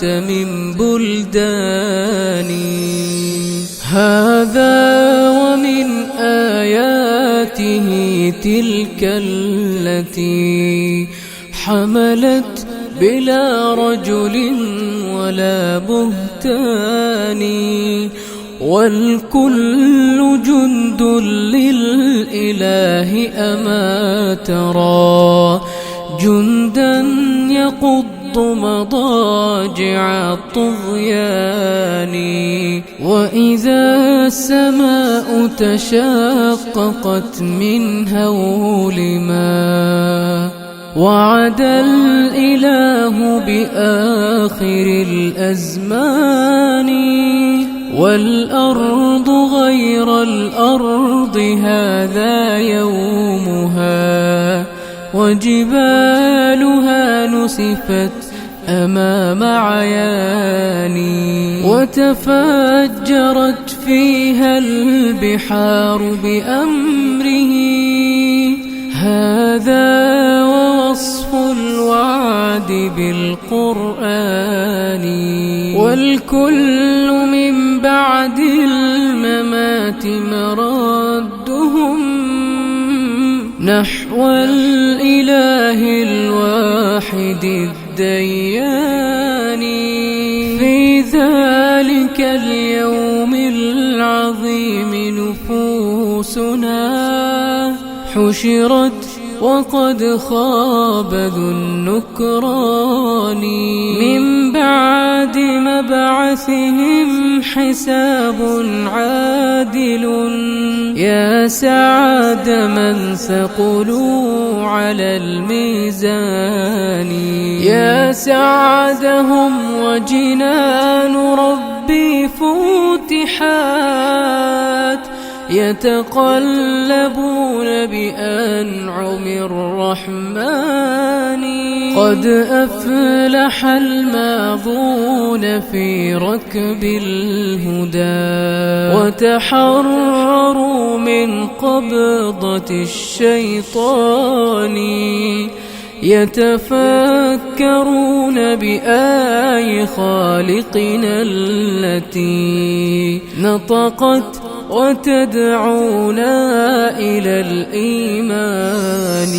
من بلداني. هذا ومن آياته تلك التي حملت بلا رجل ولا بهتان، والكل جند للإله أما ترى جندا يقض مضاجع الطغيان. وإذا السماء تشققت من هول ما وعد الإله بآخر الأزمان، والأرض غير الأرض هذا يومها، وجبالها نسفت أمام عياني، وتفجرت فيها البحار بأمره. هذا ووصف الوعد بالقرآن، والكل من بعد الممات مردهم نحو الإله الواحد الديان. في ذلك اليوم العظيم نفوسنا حشرت وقد خاب ذو النكران، من بعد مبعثهم حساب عادل. يا سعد من ثقلوا على الميزان، يا سعدهم وجنان ربي فتحات، يتقلبون بأنعم الرحمن. قد أفلح الماضون في ركب الهدى، وتحرروا من قبضة الشيطان. يتفكرون بآي خالقنا التي نطقت وتدعونا إلى الإيمان.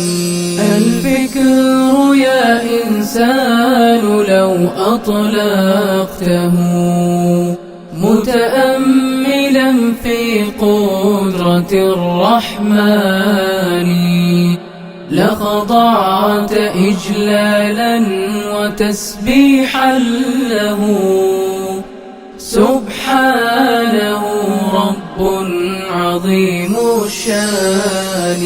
الفكر يا إنسان لو أطلقته متأملا في قدرة الرحمن، لخضعت إجلالا وتسبيحا له، سبحانه رب عظيم الشان.